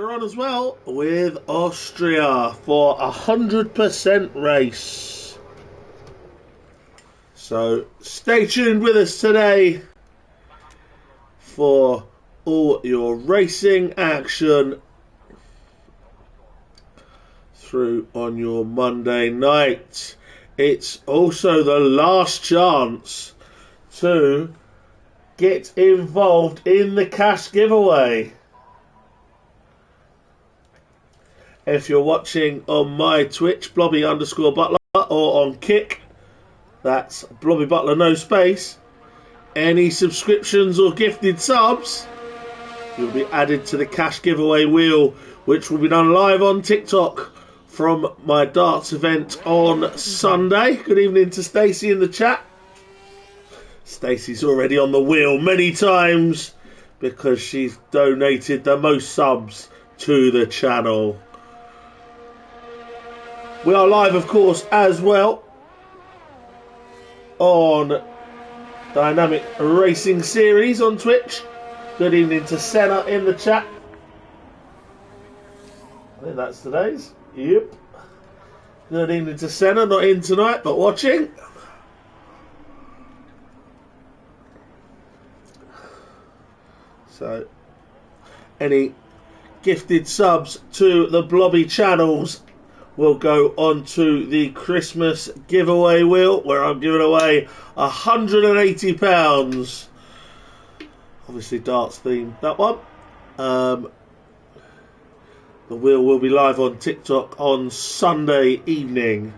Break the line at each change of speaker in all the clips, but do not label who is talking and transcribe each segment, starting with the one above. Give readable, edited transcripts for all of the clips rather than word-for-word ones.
we're on as well with Austria for 100% race. So stay tuned with us today for all your racing action through on your Monday night. It's also the last chance to get involved in the cash giveaway. If you're watching on my Twitch, Blobby_Butler, or on Kick, that's Blobby Butler no space, any subscriptions or gifted subs, you'll be added to the cash giveaway wheel, which will be done live on TikTok from my darts event on Sunday. Good evening to Stacey in the chat. Stacey's already on the wheel many times because she's donated the most subs to the channel. We are live, of course, as well on Dynamic Racing Series on Twitch. Good evening to Senna in the chat. I think that's today's. Yep. Good evening to Senna, not in tonight, but watching. So, any gifted subs to the Blobby channels will go onto the Christmas giveaway wheel, where I'm giving away £180. Obviously darts themed, that one. The wheel will be live on TikTok on Sunday evening.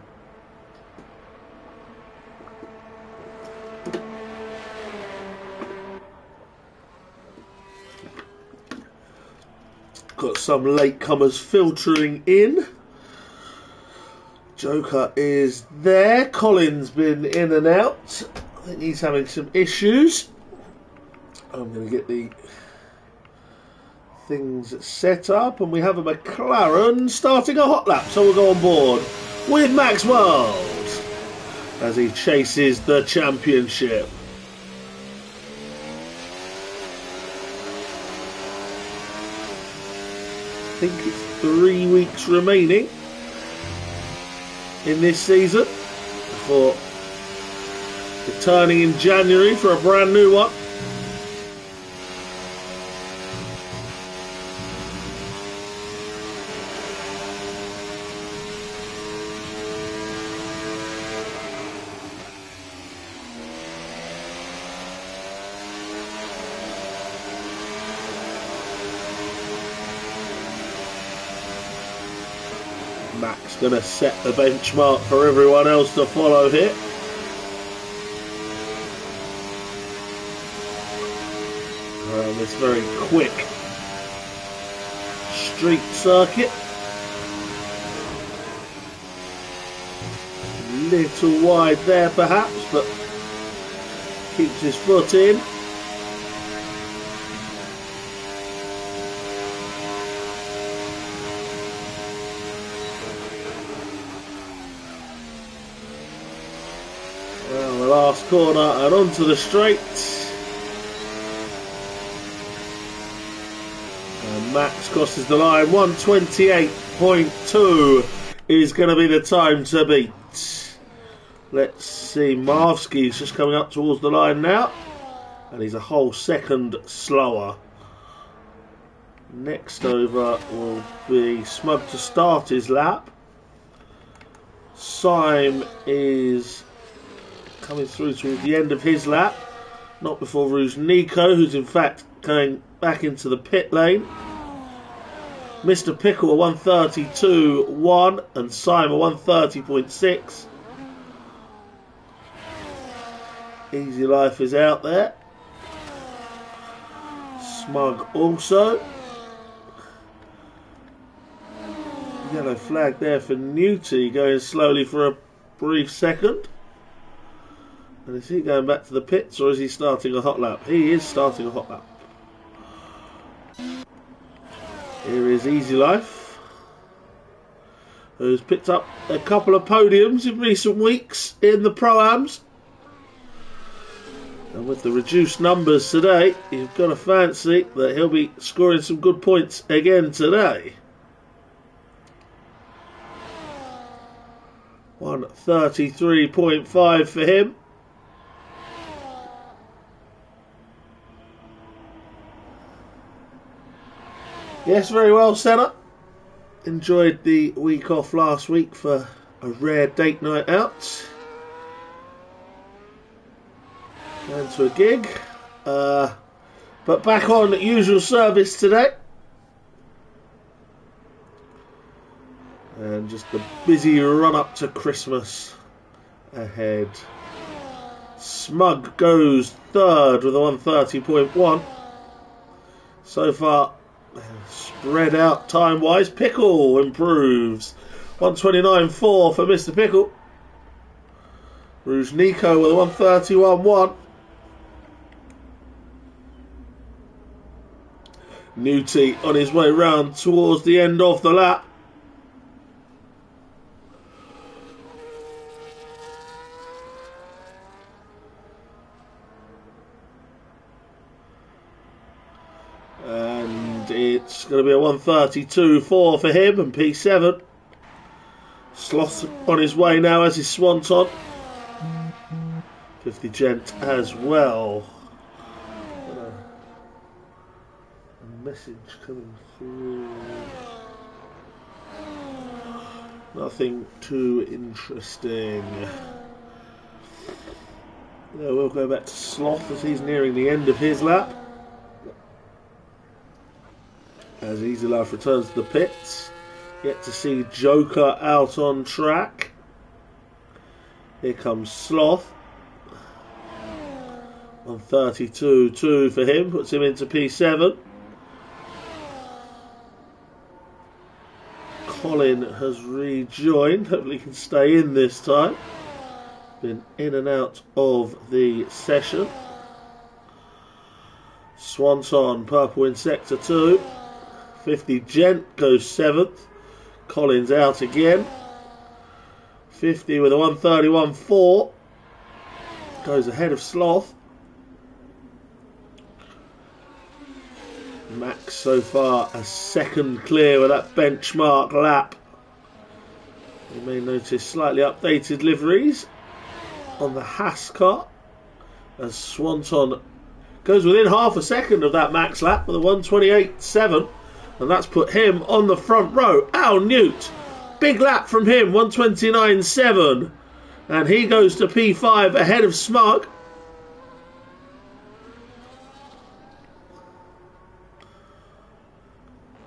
Got some latecomers filtering in. Joker is there. Colin's been in and out. I think he's having some issues. I'm going to get the things set up, and we have a McLaren starting a hot lap, so we'll go on board with Max World as he chases the championship. I think it's 3 weeks remaining in this season before returning in January for a brand new one. Max going to set the benchmark for everyone else to follow here. Around this very quick street circuit. A little wide there perhaps, but keeps his foot in. Last corner and onto the straight. And Max crosses the line. 1:28.2 is going to be the time to beat. Let's see. Marvsky's just coming up towards the line now, and he's a whole second slower. Next over will be Smug to start his lap. Syme is coming through towards the end of his lap. Not before Rouge Nico, who's in fact going back into the pit lane. Mr. Pickle a 1:32.1 and Syme a 1:30.6. Easy Life is out there. Smug also. Yellow flag there for Newty, going slowly for a brief second. And is he going back to the pits, or is he starting a hot lap? He is starting a hot lap. Here is Easy Life, who's picked up a couple of podiums in recent weeks in the Pro-Ams. And with the reduced numbers today, you've got to fancy that he'll be scoring some good points again today. 133.5 for him. Yes, very well, Senna. Enjoyed the week off last week for a rare date night out. Going to a gig. But back on usual service today. And just the busy run up to Christmas ahead. Smug goes third with a 130.1. So far, spread out time-wise. Pickle improves. 129.4 for Mr. Pickle. Rouge Nico with a 131.1. Newty on his way round towards the end of the lap. And it's going to be a 132.4 for him and P7. Sloth on his way now as his Swanton. 50 Gent as well. A message coming through. Nothing too interesting. Yeah, we'll go back to Sloth as he's nearing the end of his lap. As Easy Life returns to the pits. Get to see Joker out on track. Here comes Sloth. 132.2 for him. Puts him into P7. Colin has rejoined. Hopefully he can stay in this time. Been in and out of the session. Swanson, purple in sector 2. 50 Gent goes 7th. Collins out again. 50 with a 131.4. Goes ahead of Sloth. Max so far a second clear with that benchmark lap. You may notice slightly updated liveries on the Haas car as Swanton goes within half a second of that max lap with a 128.7, and that's put him on the front row. Al Newt, big lap from him, 129.7, and he goes to P5 ahead of Smug.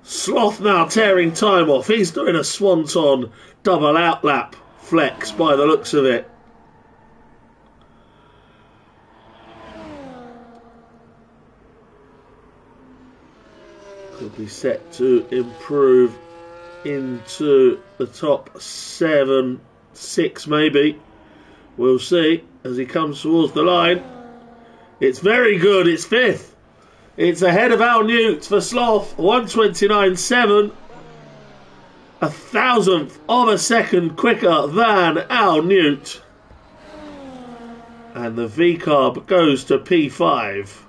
Sloth now tearing time off. He's doing a Swanton double outlap flex by the looks of it. Could be set to improve into the top 7, 6 maybe. We'll see as he comes towards the line. It's very good. It's 5th. It's ahead of Al Newt for Sloth, 129.7. A thousandth of a second quicker than Al Newt. And the V-carb goes to P5.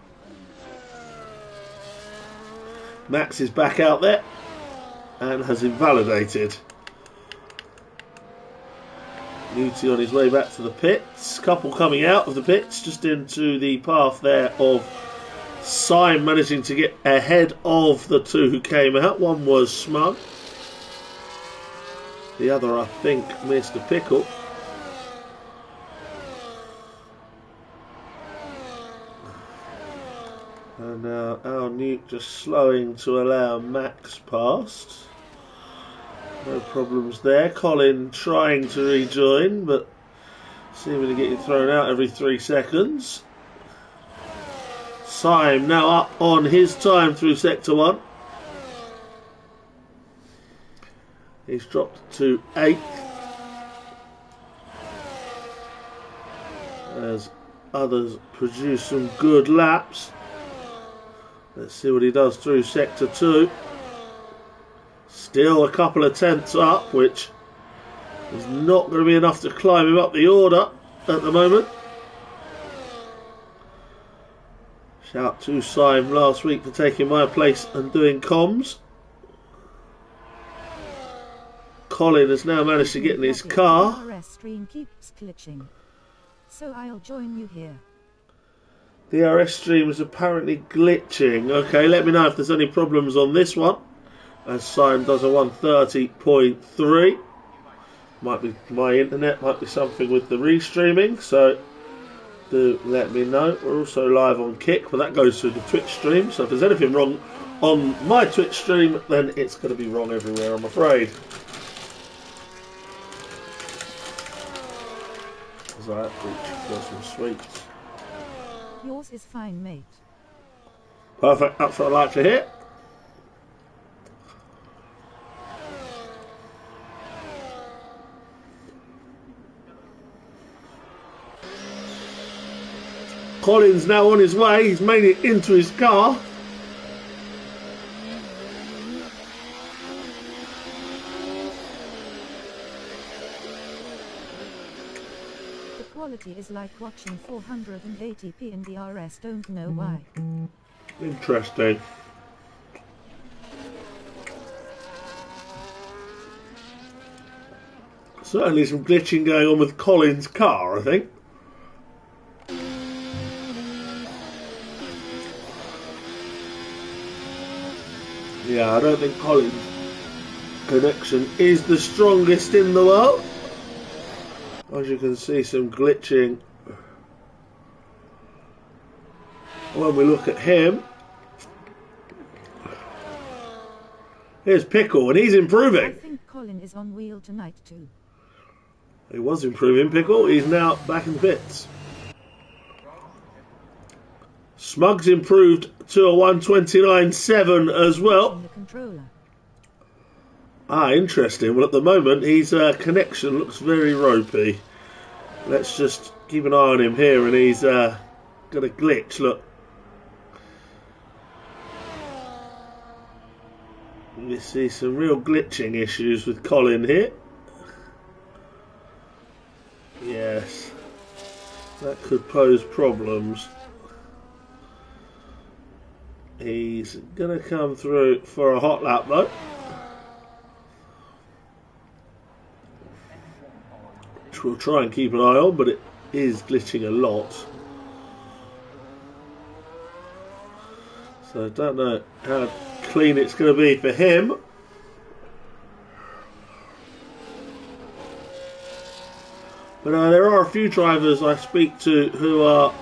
Max is back out there and has invalidated. Newty on his way back to the pits. Couple coming out of the pits, just into the path there of Syme managing to get ahead of the two who came out. One was Smug. The other, I think, Mr. Pickle. And now Al Newt just slowing to allow Max past. No problems there. Colin trying to rejoin, but seeming to get thrown out every 3 seconds. Syme now up on his time through sector 1. He's dropped to 8th. As others produce some good laps. Let's see what he does through sector 2. Still a couple of tenths up, which is not going to be enough to climb him up the order at the moment. Shout to Simon last week for taking my place and doing comms. Colin has now managed to get in his car.
The DRS stream keeps glitching, so I'll join you here.
The DRS stream is apparently glitching. Okay, let me know if there's any problems on this one. As Simon does a 130.3. Might be my internet, might be something with the restreaming, so do let me know. We're also live on Kick, but that goes through the Twitch stream, so if there's anything wrong on my Twitch stream, then it's going to be wrong everywhere, I'm afraid. Got some sweets.
Yours is fine, mate.
Perfect, that's what I like to hear. Colin's now on his way, he's made it into his car.
The quality is like watching 480p in DRS, don't know why.
Interesting. Certainly some glitching going on with Colin's car, I think. Yeah, I don't think Colin's connection is the strongest in the world. As you can see, some glitching when we look at him. Here's Pickle, and he's improving.
I think Colin is on wheel tonight too.
He was improving, Pickle. He's now back in the pits. Smug's improved to a 129.7 as well.
The controller.
Ah, interesting. Well, at the moment, his connection looks very ropey. Let's just keep an eye on him here, and he's got a glitch. Look. You see some real glitching issues with Colin here. Yes. That could pose problems. He's going to come through for a hot lap though. Which we'll try and keep an eye on, but it is glitching a lot. So I don't know how clean it's going to be for him. But there are a few drivers I speak to who are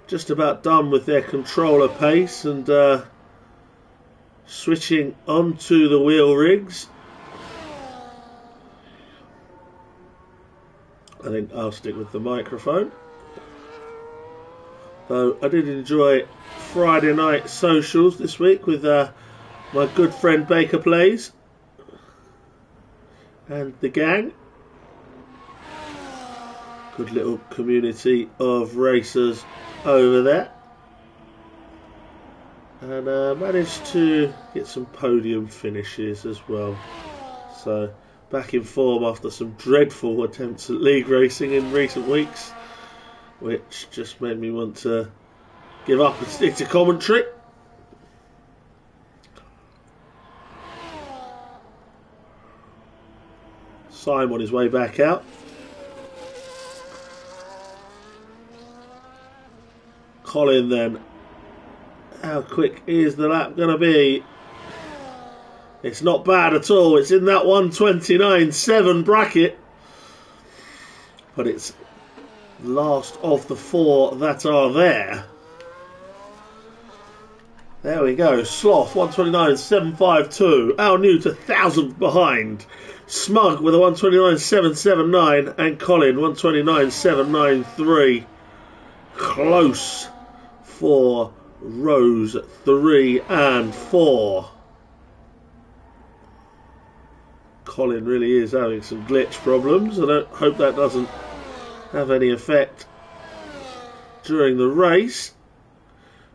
just about done with their controller pace and switching onto the wheel rigs. I think I'll stick with the microphone. Though I did enjoy Friday night socials this week with my good friend Baker Plays and the gang. Good little community of racers over there. And managed to get some podium finishes as well. So back in form after some dreadful attempts at league racing in recent weeks, which just made me want to give up and stick to commentary. Simon on his way back out. Colin then. How quick is the lap going to be? It's not bad at all. It's in that 129.7 bracket. But it's last of the four that are there. There we go. Sloth 129.752. Al New to 1,000th behind. Smug with a 129.779 and Colin 129.793. Close for rows 3 and 4. Colin really is having some glitch problems. I don't hope that doesn't have any effect during the race.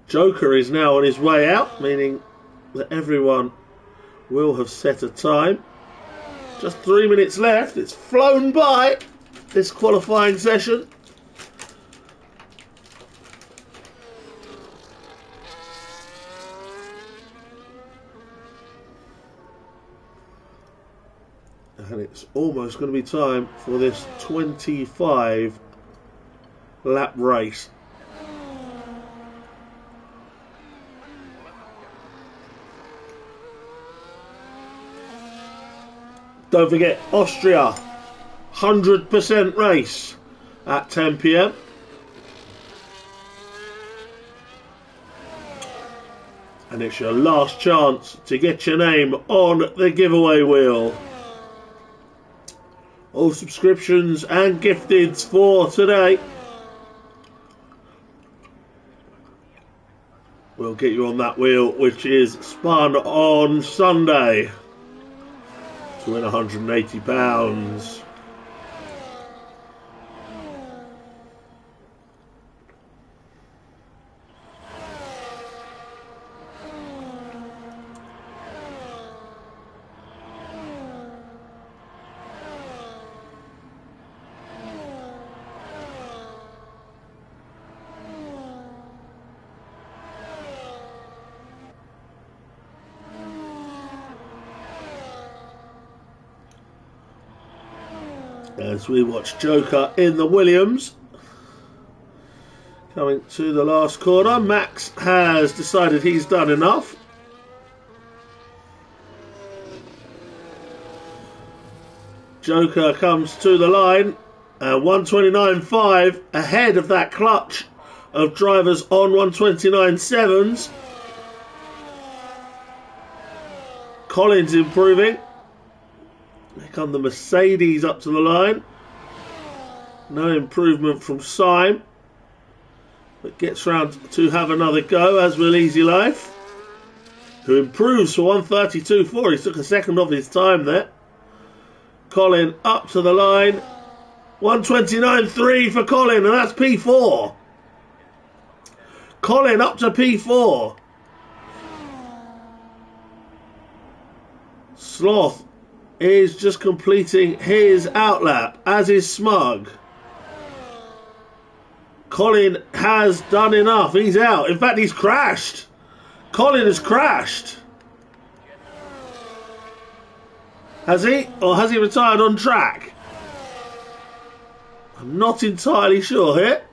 Joker is now on his way out, meaning that everyone will have set a time. Just 3 minutes left. It's flown by, this qualifying session. It's almost going to be time for this 25 lap race. Don't forget Austria 100% race at 10 p.m. And it's your last chance to get your name on the giveaway wheel. All subscriptions and gifteds for today. We'll get you on that wheel, which is spun on Sunday, to win £180. As we watch Joker in the Williams. Coming to the last corner, Max has decided he's done enough. Joker comes to the line and 129.5 ahead of that clutch of drivers on 129.7s. Collins improving. Here come the Mercedes up to the line. No improvement from Syme, but gets round to have another go, as will Easy Life, who improves for 132.4. He took a second off his time there. Colin up to the line. 129.3 for Colin, and that's P4. Colin up to P4. Sloth is just completing his outlap, as is Smug. Colin has done enough. He's out. In fact, he's crashed. Colin has crashed. Has he? Or has he retired on track? I'm not entirely sure here.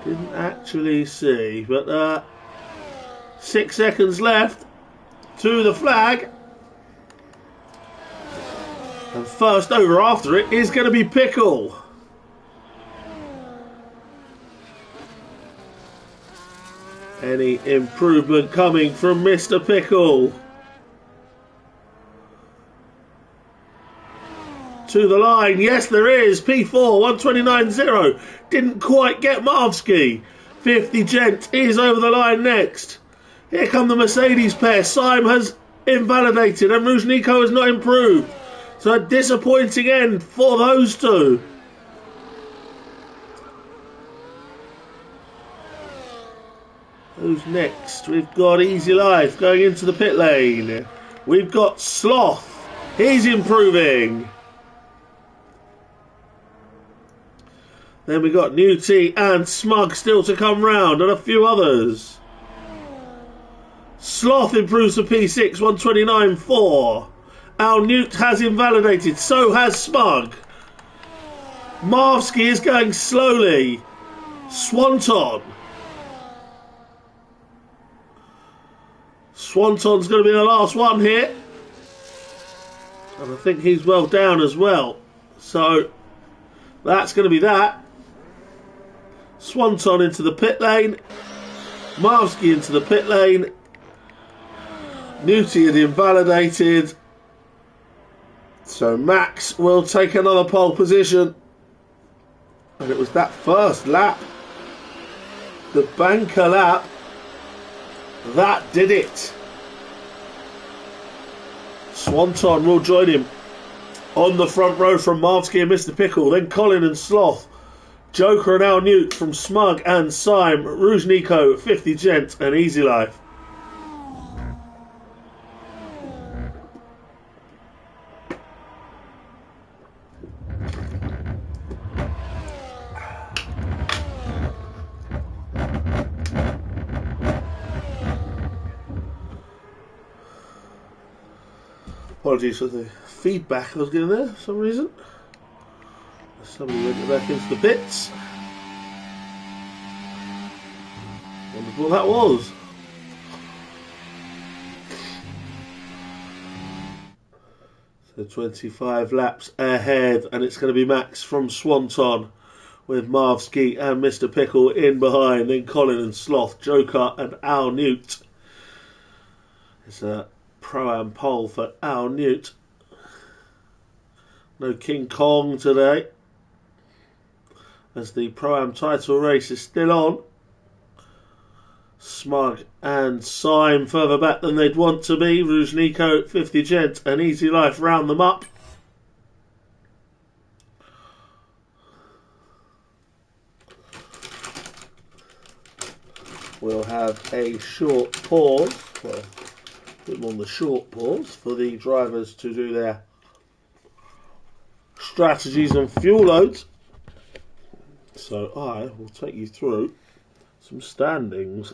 Didn't actually see, but 6 seconds left to the flag. And first over after it is going to be Pickle. Any improvement coming from Mr. Pickle? To the line, yes there is. P4, 129.0. Didn't quite get Marvsky. 50 Gent is over the line next. Here come the Mercedes pair. Syme has invalidated and Ruzhniko has not improved. So a disappointing end for those two. Who's next? We've got Easy Life going into the pit lane. We've got Sloth. He's improving. Then we got Newty and Smug still to come round, and a few others. Sloth improves to P6, 129.4. Al Newt has invalidated, so has Smug. Marvsky is going slowly. Swanton. Swanton's going to be the last one here. And I think he's well down as well. So that's going to be that. Swanton into the pit lane. Marvsky into the pit lane. Newty had invalidated. So Max will take another pole position. And it was that first lap, the banker lap, that did it. Swanton will join him on the front row from Marvsky and Mr. Pickle. Then Colin and Sloth. Joker and Al Newt from Smug and Syme. Ruzhniko, 50 Gent and Easy Life. Apologies for the feedback I was getting there for some reason. Somebody went back into the pits. Wondered what that was. So 25 laps ahead, and it's going to be Max from Swanton with Marv Skeet and Mr. Pickle in behind, then Colin and Sloth, Joker and Al Newt. It's a Pro-Am pole for Al Newt. No King Kong today, as the Pro-Am title race is still on. Smug and Syme further back than they'd want to be. Rouge Nico, 50 Gent and Easy Life round them up. We'll have a short pause, well, a bit more than the short pause, for the drivers to do their strategies and fuel loads. So I will take you through some standings.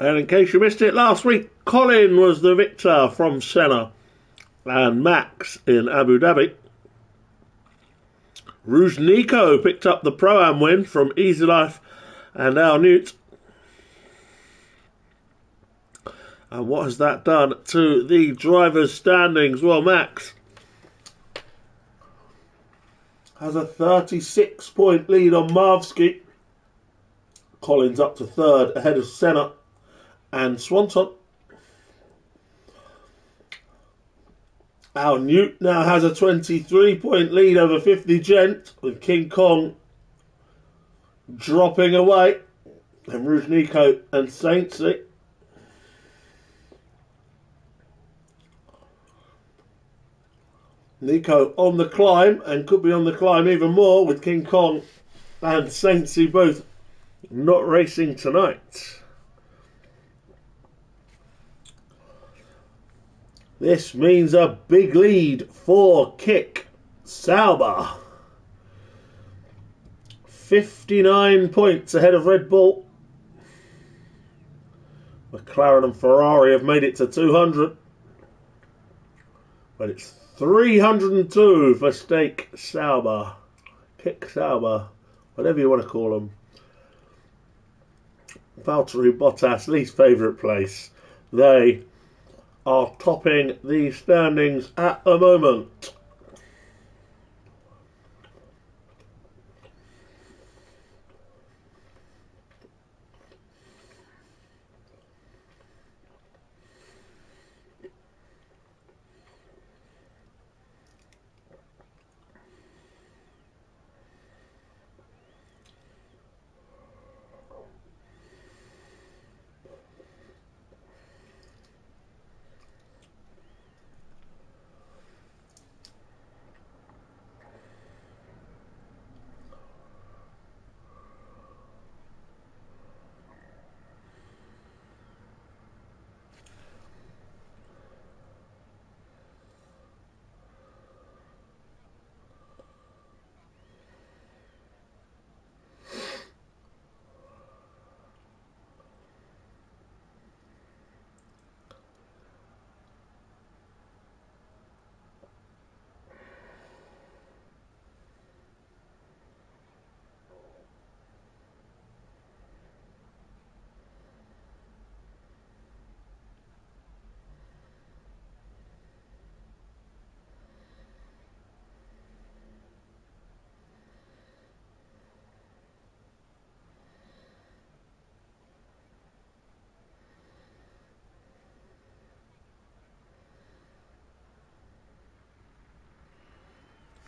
And in case you missed it last week, Colin was the victor from Senna and Max in Abu Dhabi. Rouge Nico picked up the Pro-Am win from Easy Life and Al Newt. And what has that done to the drivers' standings? Well, Max has a 36-point lead on Marvski. Colin's up to third ahead of Senna and Swanton. Al Newt now has a 23-point lead over 50 Gent, with King Kong dropping away, and Rouge Nico and Saintsy. Nico on the climb, and could be on the climb even more, with King Kong and Saintsy both not racing tonight. This means a big lead for Kick Sauber. 59 points ahead of Red Bull. McLaren and Ferrari have made it to 200. But it's 302 for Stake Sauber. Kick Sauber. Whatever you want to call them. Valtteri Bottas' least favourite place. They are topping the standings at the moment.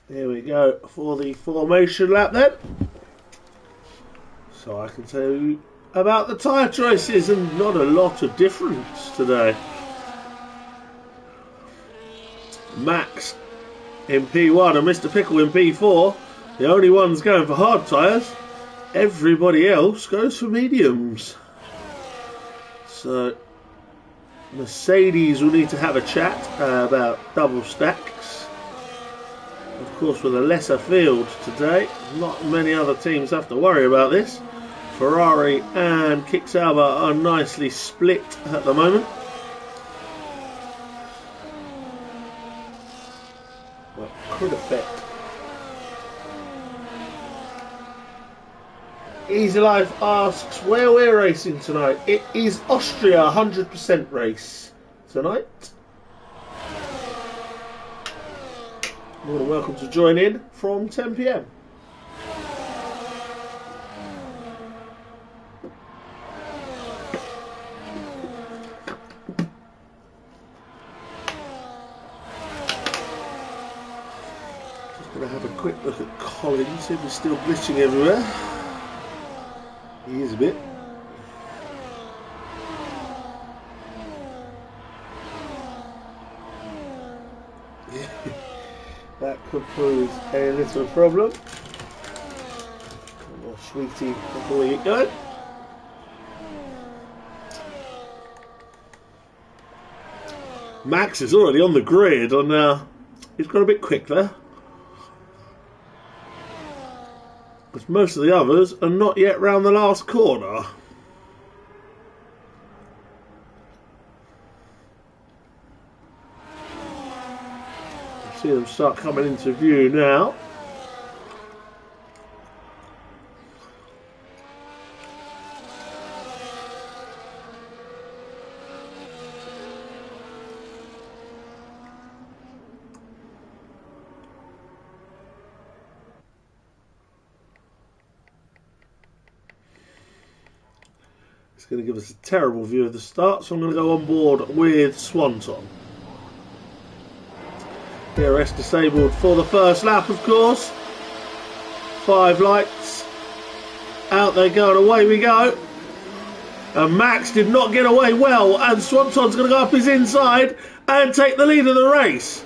Here we go for the formation lap then. So I can tell you about the tyre choices, and not a lot of difference today. Max in P1 and Mr. Pickle in P4. The only ones going for hard tyres. Everybody else goes for mediums. So Mercedes will need to have a chat about double stacks. Of course, with a lesser field today, not many other teams have to worry about this. Ferrari and Kick Sauber are nicely split at the moment. Well, could affect. Easy Life asks where we're racing tonight. It is Austria 100% race tonight. More than welcome to join in from 10 PM. Just going to have a quick look at Colin, see if he's still glitching everywhere. He is a bit. That could pose a little problem. Come on, sweetie, before we get going. Max is already on the grid, and he's got a bit quick there. Because most of the others are not yet round the last corner. See them start coming into view now. It's going to give us a terrible view of the start, so I'm going to go on board with Swanton. DRS disabled for the first lap, of course. 5 lights. Out they go, and away we go. And Max did not get away well, and Swanton's going to go up his inside and take the lead of the race.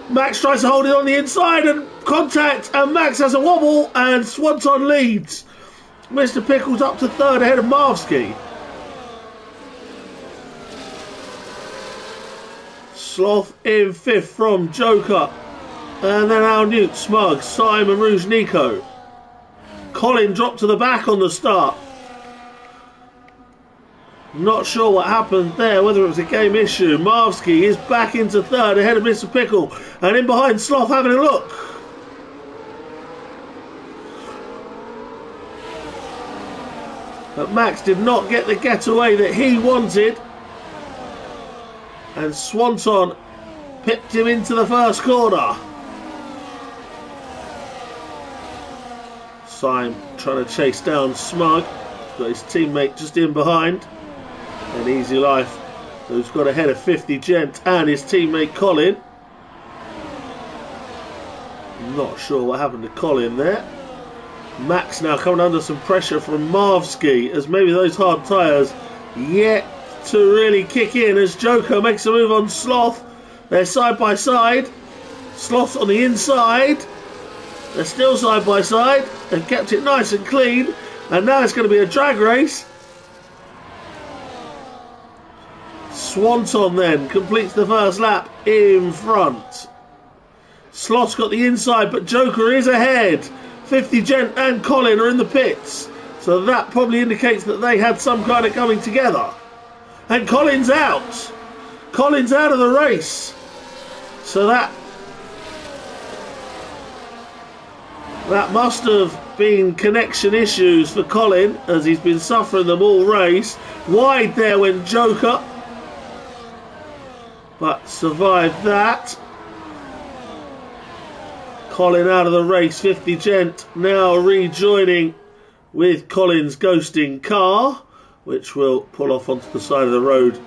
Max tries to hold it on the inside, and contact, and Max has a wobble, and Swanton leads. Mr. Pickles up to third ahead of Marvsky. Sloth in fifth from Joker. And then Al Newt, Smug, Simon Rouge, Nico. Colin dropped to the back on the start. Not sure what happened there, whether it was a game issue. Marvsky is back into third ahead of Mr. Pickle. And in behind Sloth having a look. But Max did not get the getaway that he wanted. And Swanton pipped him into the first corner. Syme trying to chase down Smug. He's got his teammate just in behind. And Easy Life, who's got ahead of 50 Gent and his teammate Colin. Not sure what happened to Colin there. Max now coming under some pressure from Marvsky, as maybe those hard tyres yet to really kick in, as Joker makes a move on Sloth. They're side by side. Sloth's on the inside. They're still side by side and kept it nice and clean. And now it's going to be a drag race. Swanton then completes the first lap in front. Sloth's got the inside, but Joker is ahead. 50 Gent and Colin are in the pits. So that probably indicates that they had some kind of coming together. And Colin's out. Colin's out of the race. So that must have been connection issues for Colin, as he's been suffering them all race. Wide there went Joker, but survived that. Colin out of the race. 50 Gent now rejoining with Colin's ghosting car, which will pull off onto the side of the road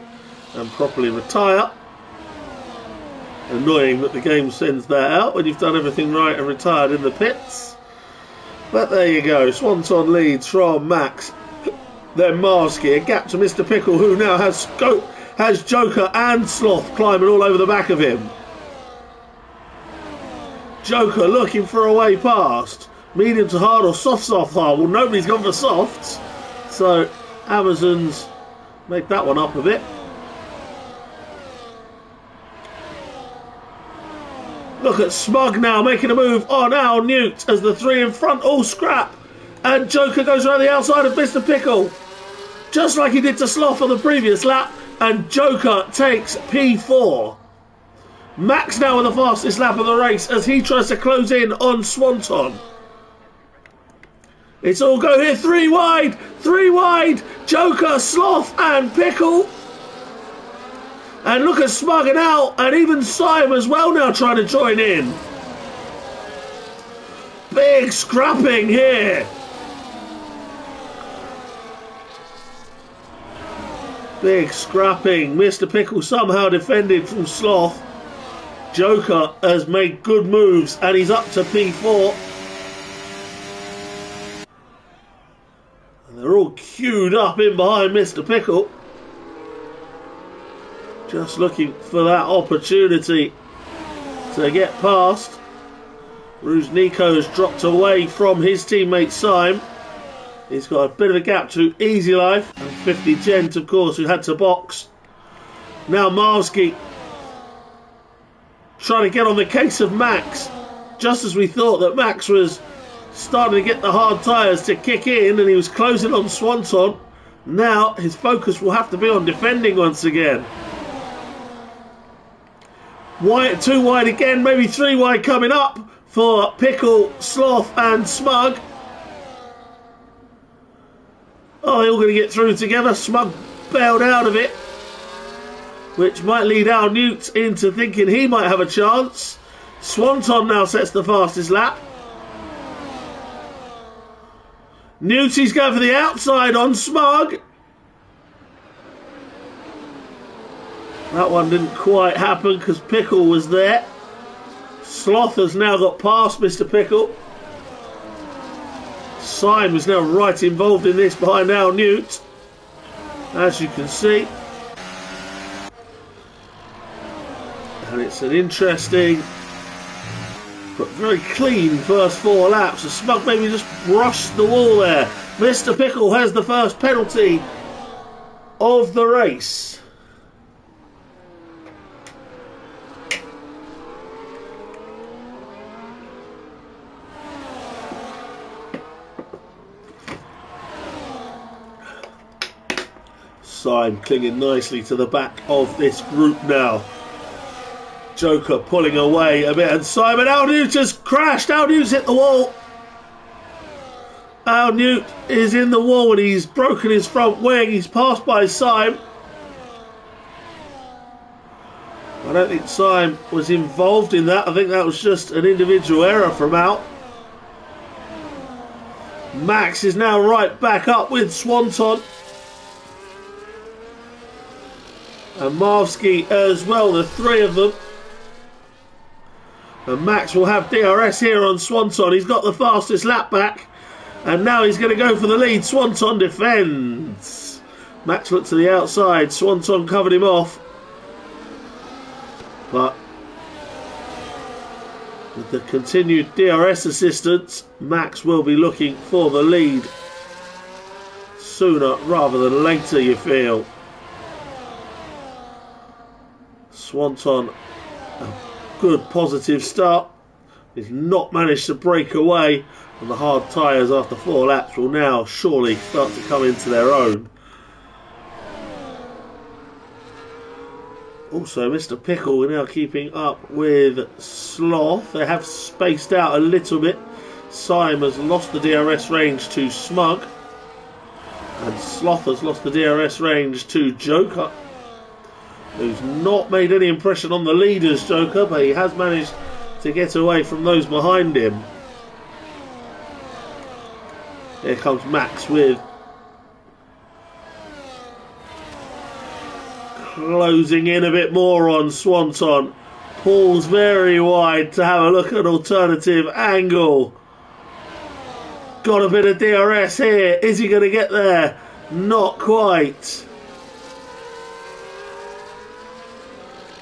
and properly retire. Annoying that the game sends that out when you've done everything right and retired in the pits. But there you go. Swanton leads from Max. Then Marvsky, a gap to Mr. Pickle, who now has Joker and Sloth climbing all over the back of him. Joker looking for a way past. Medium to hard or soft hard. Well, nobody's gone for softs. So Amazon's made that one up a bit. Look at Smug now making a move on Al Newt as the three in front all scrap. And Joker goes around the outside of Mr. Pickle, just like he did to Sloth on the previous lap. And Joker takes P4. Max now with the fastest lap of the race as he tries to close in on Swanton. It's all go here, three wide, Joker, Sloth and Pickle. And look at Smug and Al, and even Sim as well now trying to join in. Big scrapping here. Big scrapping. Mr. Pickle somehow defended from Sloth. Joker has made good moves and he's up to P4. And they're all queued up in behind Mr. Pickle. Just looking for that opportunity to get past. Rouge Nico has dropped away from his teammate Sim. He's got a bit of a gap to Easy Life and 50 Gent, of course, who had to box. Now Marvsky trying to get on the case of Max, just as we thought that Max was starting to get the hard tyres to kick in and he was closing on Swanton. Now his focus will have to be on defending once again. Wide, too wide again, maybe three wide coming up for Pickle, Sloth and Smug. Oh, they're all going to get through together. Smug bailed out of it, which might lead Al Newt into thinking he might have a chance. Swanton now sets the fastest lap. Newty's going for the outside on Smug. That one didn't quite happen because Pickle was there. Sloth has now got past Mr. Pickle. Sim is now right involved in this behind Al Newt, as you can see. And it's an interesting but very clean first four laps. The Smug maybe just brushed the wall there. Mr. Pickle has the first penalty of the race. Sim clinging nicely to the back of this group now. Joker pulling away a bit, and Simon Al Newt has crashed. Al Newt's hit the wall. Al Newt is in the wall and he's broken his front wing. He's passed by Sim. I don't think Sim was involved in that. I think that was just an individual error from Al. Max is now right back up with Swanton. And Marvsky as well, the three of them. And Max will have DRS here on Swanton. He's got the fastest lap back. And now he's going to go for the lead. Swanton defends. Max looked to the outside. Swanton covered him off. But with the continued DRS assistance, Max will be looking for the lead sooner rather than later, you feel. Swanton, a good positive start. He's not managed to break away, and the hard tyres after 4 laps will now surely start to come into their own. Also, Mr. Pickle now keeping up with Sloth. They have spaced out a little bit. Sim has lost the DRS range to Smug, and Sloth has lost the DRS range to Joker, who's not made any impression on the leaders, Joker, but he has managed to get away from those behind him. Here comes Max with closing in a bit more on Swanton. Pulls very wide to have a look at alternative angle. Got a bit of DRS here. Is he going to get there? Not quite.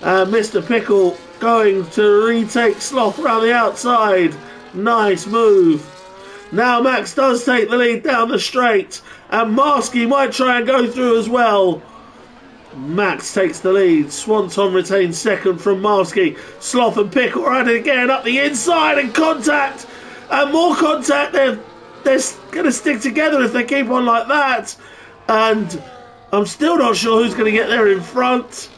And Mr. Pickle going to retake Sloth around the outside. Nice move. Now Max does take the lead down the straight, and Marvsky might try and go through as well. Max takes the lead. Swanton retains second from Marski. Sloth and Pickle are at it again up the inside and contact. And more contact. They're going to stick together if they keep on like that. And I'm still not sure who's going to get there in front.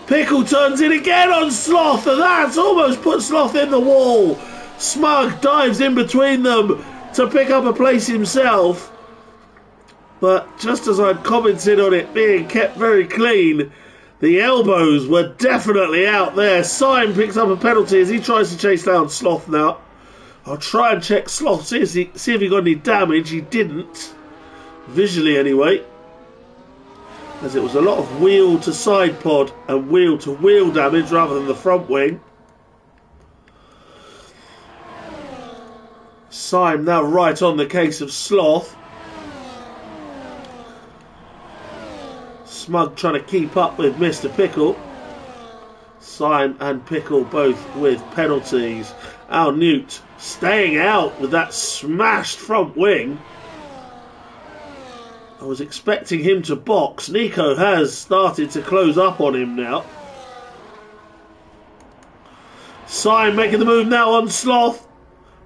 Pickle turns in again on Sloth, and that's almost put Sloth in the wall. Smug dives in between them to pick up a place himself. But just as I'd commented on it being kept very clean, the elbows were definitely out there. Syme picks up a penalty as he tries to chase down Sloth now. I'll try and check Sloth, see if he got any damage. He didn't. Visually anyway. As it was a lot of wheel to side pod and wheel to wheel damage rather than the front wing. Syme now right on the case of Sloth. Smug trying to keep up with Mr. Pickle. Syme and Pickle both with penalties. Al Newt staying out with that smashed front wing. I was expecting him to box. Nico has started to close up on him now. Syme making the move now on Sloth.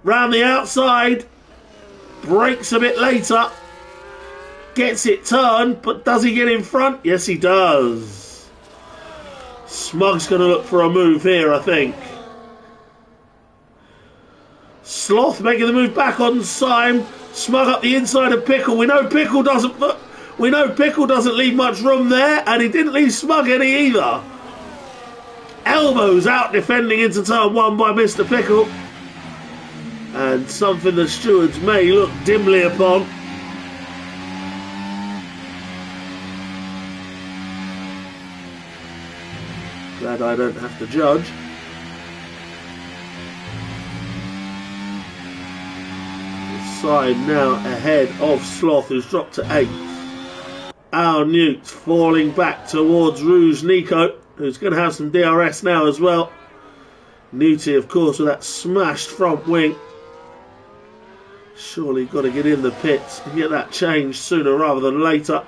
Round the outside. Breaks a bit later. Gets it turned, but does he get in front? Yes, he does. Smug's going to look for a move here, I think. Sloth making the move back on Syme. Smug up the inside of Pickle. We know Pickle doesn't leave much room there, and he didn't leave Smug any either. Elbows out defending into turn one by Mr. Pickle, and something the stewards may look dimly upon. Glad I don't have to judge. Syme now ahead of Sloth, who's dropped to 8th. Al Newt falling back towards Rouge Nico, who's going to have some DRS now as well. Newty, of course, with that smashed front wing. Surely got to get in the pits and get that changed sooner rather than later.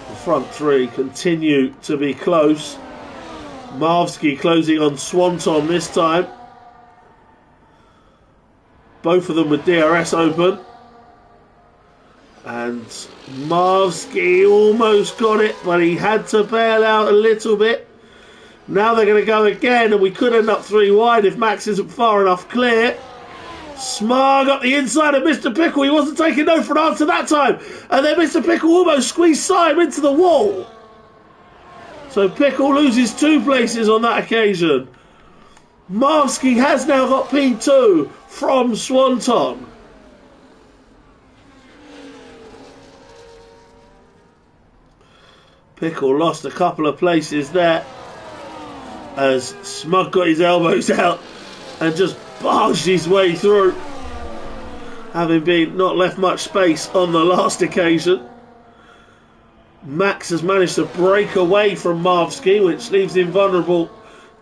The front three continue to be close. Marvsky closing on Swanton this time. Both of them with DRS open. And Marvsky almost got it, but he had to bail out a little bit. Now they're going to go again, and we could end up 3 wide if Max isn't far enough clear. Smug up the inside of Mr. Pickle. He wasn't taking no for an answer that time. And then Mr. Pickle almost squeezed Syme into the wall. So Pickle loses 2 places on that occasion. Marvsky has now got P2 from Swanton. Pickle lost a couple of places there as Smug got his elbows out and just barged his way through, having been not left much space on the last occasion. Max has managed to break away from Marvsky, which leaves him vulnerable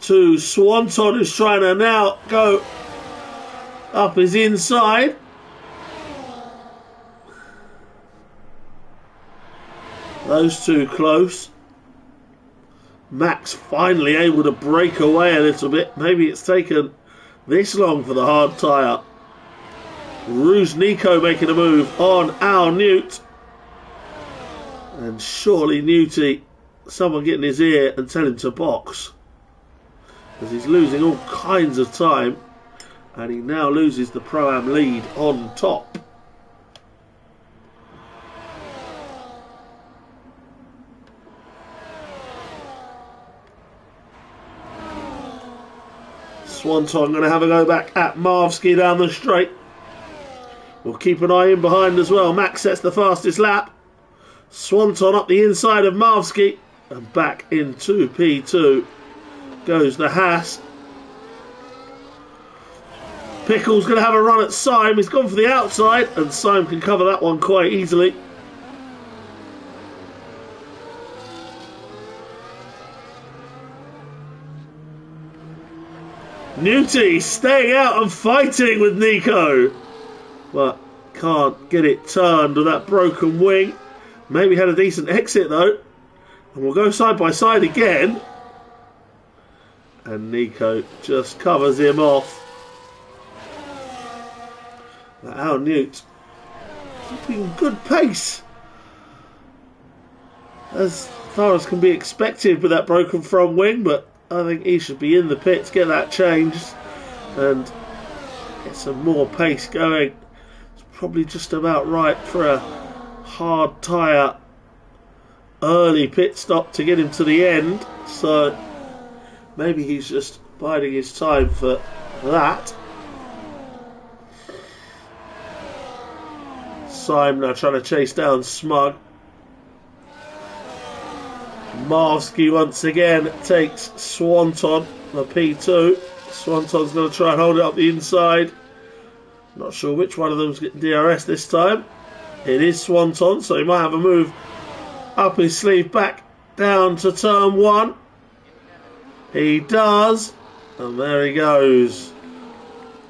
to Swanton, who's trying to now go up his inside. Those two close. Max finally able to break away a little bit. Maybe it's taken this long for the hard tyre. Rouge Nico making a move on Al Newt. And surely Newty, someone get in his ear and tell him to box. Because he's losing all kinds of time. And he now loses the Pro-Am lead on top. Swanton going to have a go back at Marvsky down the straight. We'll keep an eye in behind as well. Max sets the fastest lap. Swanton up the inside of Marvsky. And back into P2 goes the Haas. Pickle's going to have a run at Syme. He's gone for the outside. And Syme can cover that one quite easily. Newty staying out and fighting with Nico. But can't get it turned with that broken wing. Maybe had a decent exit though. And we'll go side by side again. And Nico just covers him off. Al Newt keeping good pace as far as can be expected with that broken front wing, but I think he should be in the pits, get that changed and get some more pace going. It's probably just about right for a hard tyre early pit stop to get him to the end, so maybe he's just biding his time for that. Syme now trying to chase down Smug. Marvsky once again takes Swanton, the P2. Swanton's going to try and hold it up the inside. Not sure which one of them's getting DRS this time. It is Swanton, so he might have a move up his sleeve back down to turn one. He does, and there he goes.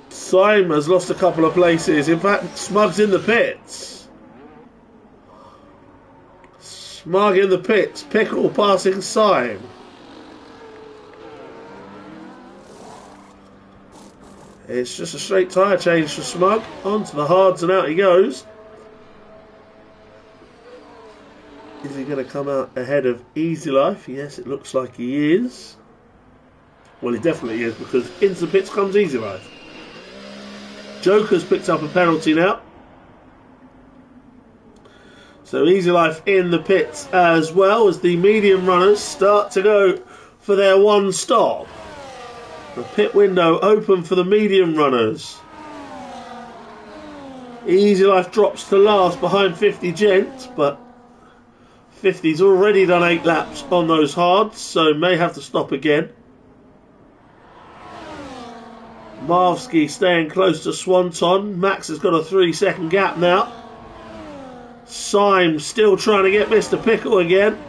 Syme has lost a couple of places. In fact, Smug's in the pits. Smug in the pits. Pickle passing Syme. It's just a straight tyre change for Smug. Onto the hards and out he goes. Is he going to come out ahead of Easy Life? Yes, it looks like he is. Well, he definitely is, because into the pits comes Easy Life. Joker's picked up a penalty now. So Easy Life in the pits as well as the medium runners start to go for their one stop. The pit window open for the medium runners. Easy Life drops to last behind 50 Gent, but 50's already done 8 laps on those hards, so may have to stop again. Marvsky staying close to Swanton. Max has got a 3-second gap now. Syme still trying to get Mr. Pickle again.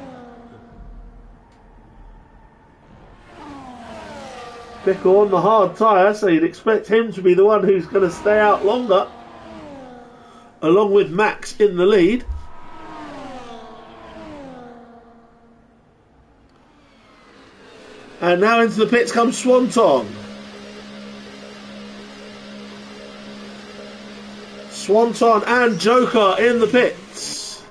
Pickle on the hard tyre, so you'd expect him to be the one who's going to stay out longer, along with Max in the lead. And now into the pits comes Swanton. Swanton and Joker in the pits.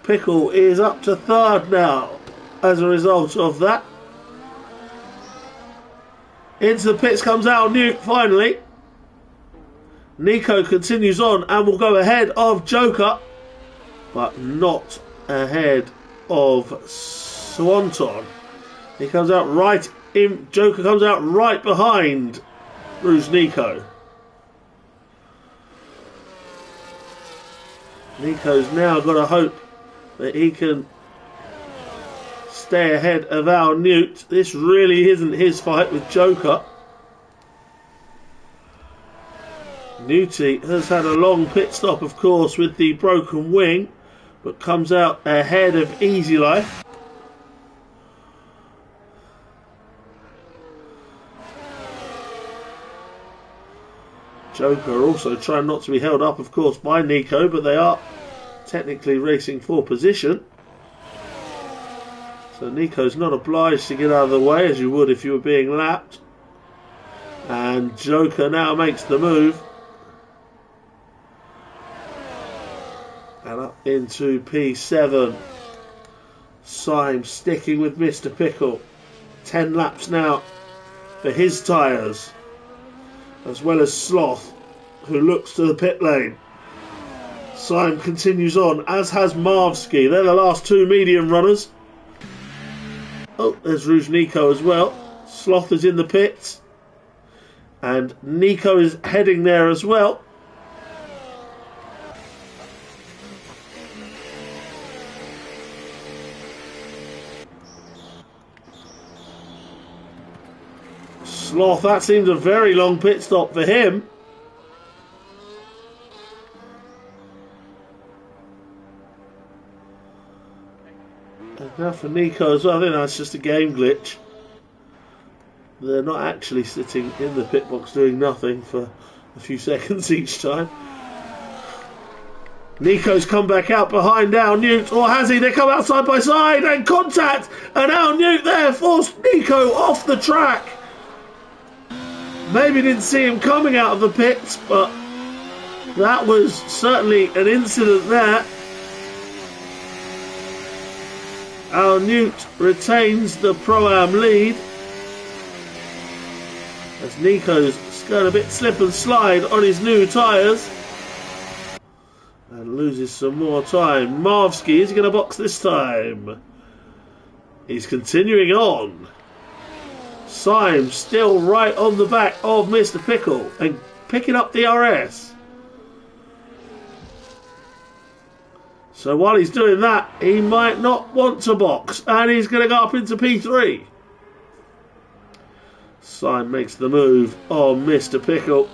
Pickle is up to 3rd now as a result of that. Into the pits comes Al Newt finally. Nico continues on and will go ahead of Joker, but not ahead of Swanton. He comes out right in. Joker comes out right behind Bruce Nico. Nico's now got to hope that he can stay ahead of Al Newt. This really isn't his fight with Joker. Newty has had a long pit stop, of course, with the broken wing, but comes out ahead of Easy Life. Joker also trying not to be held up, of course, by Nico, but they are technically racing for position. So Nico's not obliged to get out of the way as you would if you were being lapped. And Joker now makes the move. And up into P7. Syme sticking with Mr. Pickle. 10 laps now for his tyres, as well as Sloth, who looks to the pit lane. Syme continues on, as has Marvsky. They're the last 2 medium runners. Oh, there's Rouge Nico as well. Sloth is in the pits, and Nico is heading there as well. Sloth, that seems a very long pit stop for him. And now for Nico as well. I think that's just a game glitch. they're not actually sitting in the pit box doing nothing for a few seconds each time. Nico's come back out behind Al Newt, or has he? They come out side by side and contact, and Al Newt there forced Nico off the track. Maybe didn't see him coming out of the pits, but that was certainly an incident there. Al Newt retains the Pro-Am lead as Nico's going a bit slip and slide on his new tyres and loses some more time. Marvsky, is he going to box this time? He's continuing on. Symes still right on the back of Mr. Pickle and picking up DRS. So while he's doing that, he might not want to box, and he's going to go up into P3. Symes makes the move on Mr. Pickle.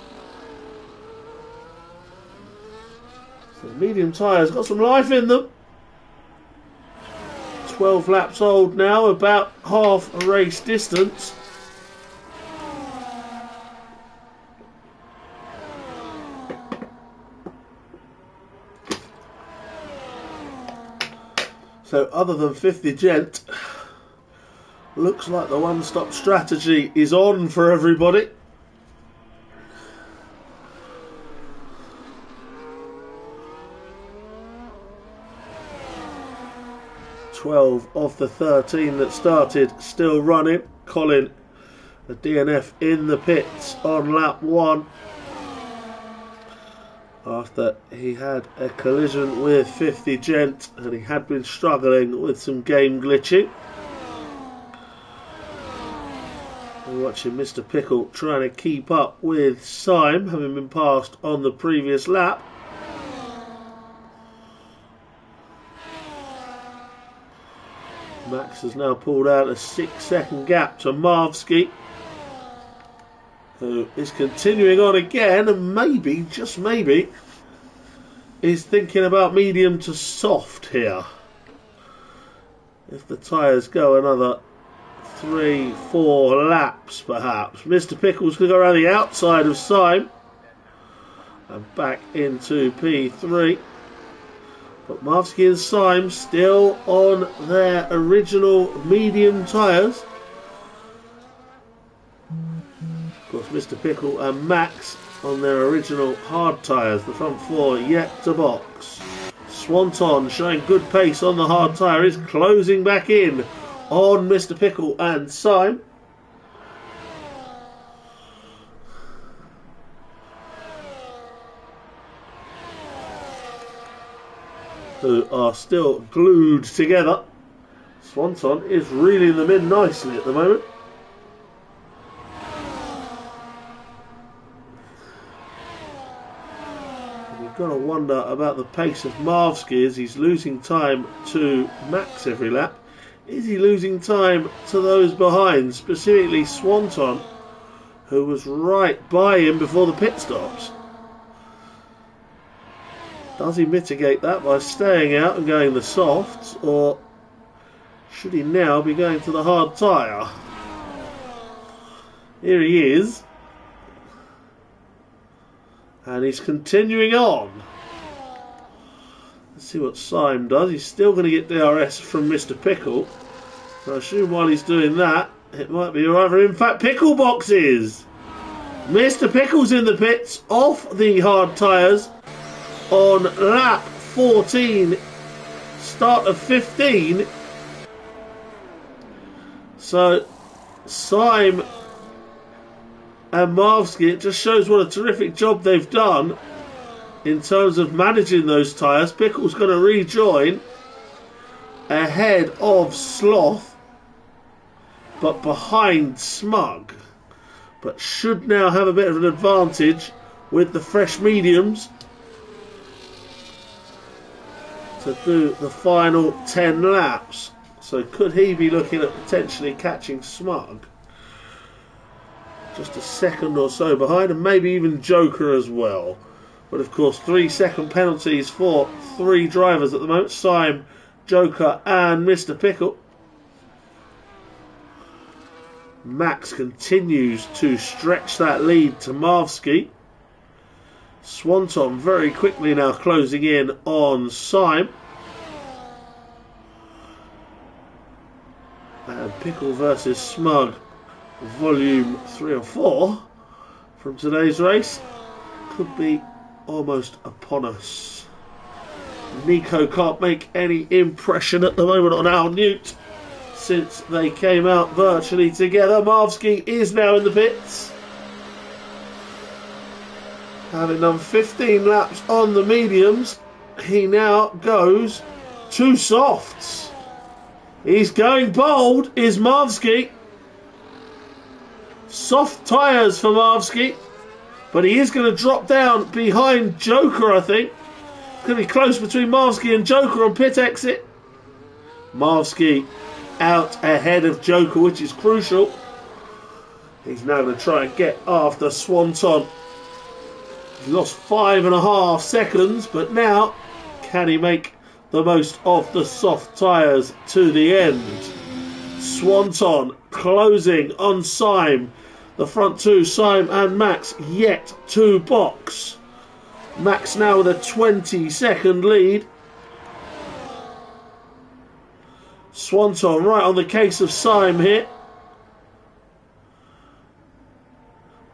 So the medium tyres got some life in them. 12 laps old now, about half a race distance. So other than 50 Gent, looks like the one-stop strategy is on for everybody. Twelve of the 13 that started still running. Colin, the DNF in the pits on lap 1. After he had a collision with 50 Gent and he had been struggling with some game glitching. We're watching Mr. Pickle trying to keep up with Symes, having been passed on the previous lap. Max has now pulled out a 6-second gap to Marvsky, who is continuing on again and maybe, just maybe, is thinking about medium to soft here. If the tyres go another 3-4 laps perhaps. Mr. Pickle's going to go around the outside of Symes and back into P3. But Marvsky and Symes still on their original medium tyres. Of course, Mr. Pickle and Max on their original hard tyres. The front four yet to box. Swanton showing good pace on the hard tyre is closing back in on Mr. Pickle and Symes. Who are still glued together. Swanton is reeling them in nicely at the moment. You've got to wonder about the pace of Marvsky as he's losing time to Max every lap. Is he losing time to those behind, specifically Swanton, who was right by him before the pit stops? Does he mitigate that by staying out and going the softs, or should he now be going to the hard tyre? Here he is. And he's continuing on. Let's see what Symes does. He's still going to get DRS from Mr. Pickle. So I assume while he's doing that, it might be either in fact Pickle boxes. Mr. Pickle's in the pits off the hard tyres on lap 14, start of 15. So Symes and Marvsky, it just shows what a terrific job they've done in terms of managing those tyres. Pickle's going to rejoin ahead of Sloth, but behind Smug, but should now have a bit of an advantage with the fresh mediums to do the final 10 laps. So could he be looking at potentially catching Smug just a second or so behind, and maybe even Joker as well? But of course 3-second penalties for 3 drivers at the moment: Symes, Joker and Mr. Pickle. Max continues to stretch that lead to Marvsky. Swanton very quickly now closing in on Syme. And Pickle versus Smug, volume 3 or 4 from today's race, could be almost upon us. Nico can't make any impression at the moment on Al Newt since they came out virtually together. Marvsky is now in the pits, having done 15 laps on the mediums. He now goes to softs. He's going bold, is Marvsky. Soft tyres for Marvsky, but he is going to drop down behind Joker, I think. It's going to be close between Marvsky and Joker on pit exit. Marvsky out ahead of Joker, which is crucial. He's now going to try and get after Swanton. He's lost 5.5 seconds, but now can he make the most of the soft tyres to the end? Swanton closing on Syme. The front two, Syme and Max, yet to box. Max now with a 20-second lead. Swanton right on the case of Syme here.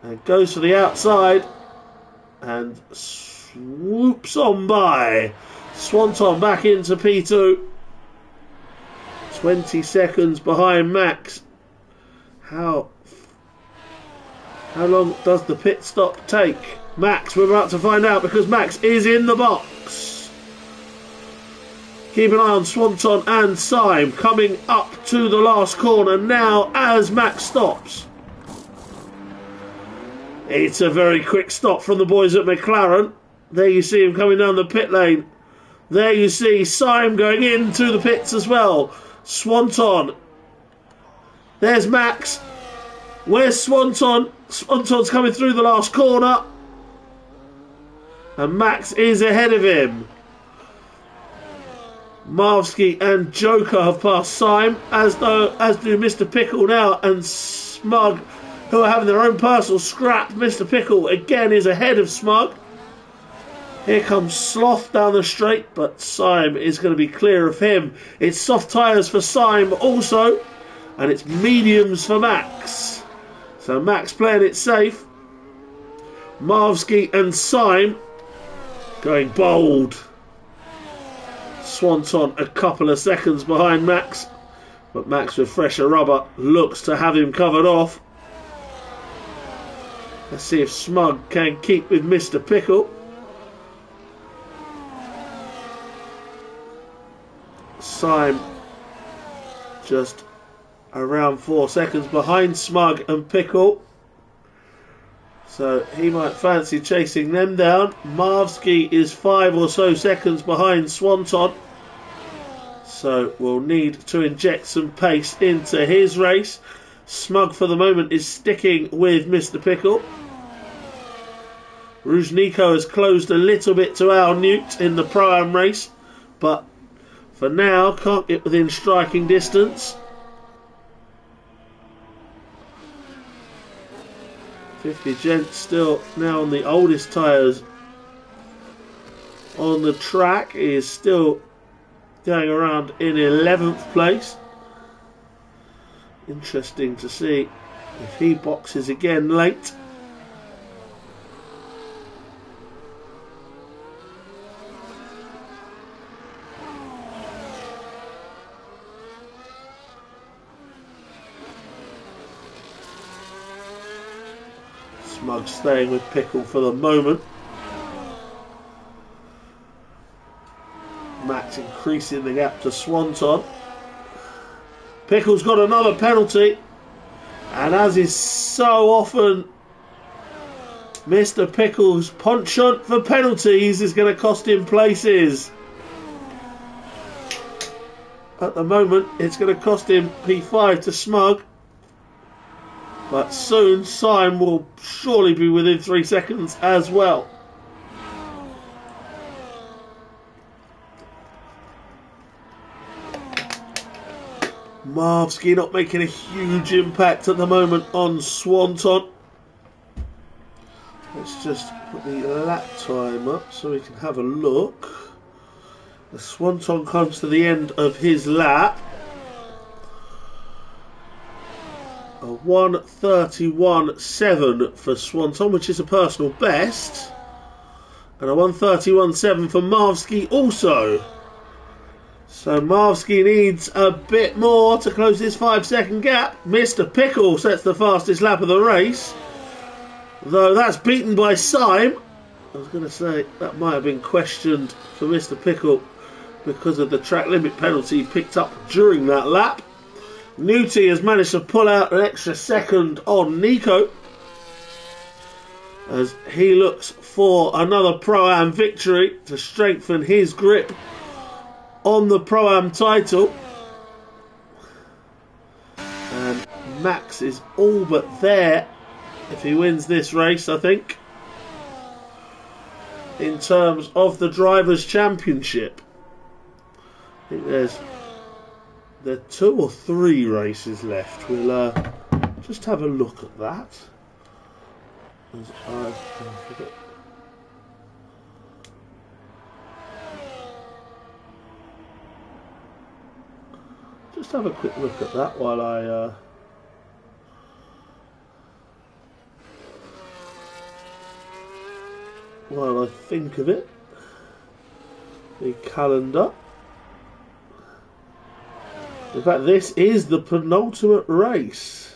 And goes for the outside. And swoops on by. Swanton back into P2. 20 seconds behind Max. How long does the pit stop take? Max, we're about to find out, because Max is in the box. Keep an eye on Swanton and Syme coming up to the last corner now as Max stops. It's a very quick stop from the boys at McLaren. There you see him coming down the pit lane. There you see Syme going into the pits as well. Swanton. There's Max. Where's Swanton? Swanton's coming through the last corner. And Max is ahead of him. Marvsky and Joker have passed Syme, as do Mr. Pickle now, and Smug, who are having their own personal scrap. Mr. Pickle again is ahead of Smug. Here comes Sloth down the straight, but Syme is going to be clear of him. It's soft tyres for Syme also, and it's mediums for Max. So Max playing it safe. Marvsky and Syme going bold. Swanton a couple of seconds behind Max, but Max with fresher rubber looks to have him covered off. Let's see if Smug can keep with Mr. Pickle. Syme just around 4 seconds behind Smug and Pickle, so he might fancy chasing them down. Marvsky is 5 or so seconds behind Swanton, so we'll need to inject some pace into his race. Smug for the moment is sticking with Mr. Pickle. Rouge Nico has closed a little bit to Al Newt in the Pro-Am race, but for now can't get within striking distance. 50 Gent still now on the oldest tyres on the track. He is still going around in 11th place. Interesting to see if he boxes again late. Smug staying with Pickle for the moment. Max increasing the gap to Swanton. Pickle's got another penalty, and as is so often, Mr. Pickle's penchant for penalties is going to cost him places. At the moment it's going to cost him P5 to Smug, but soon Syme will surely be within 3 seconds as well. Marvsky not making a huge impact at the moment on Swanton. Let's just put the lap time up so we can have a look. The Swanton comes to the end of his lap. A 1:31.7 for Swanton, which is a personal best. And a 1:31.7 for Marvsky also. So Marvsky needs a bit more to close this 5-second gap. Mr. Pickle sets the fastest lap of the race. Though that's beaten by Syme. I was going to say that might have been questioned for Mr. Pickle because of the track limit penalty picked up during that lap. Newty has managed to pull out an extra second on Nico as he looks for another Pro-Am victory to strengthen his grip on the Pro-Am title. And Max is all but there if he wins this race, I think, in terms of the Drivers' Championship. I think there are 2 or 3 races left. We'll just have a look at that. Just have a quick look at that while I think of it. The calendar. In fact, this is the penultimate race.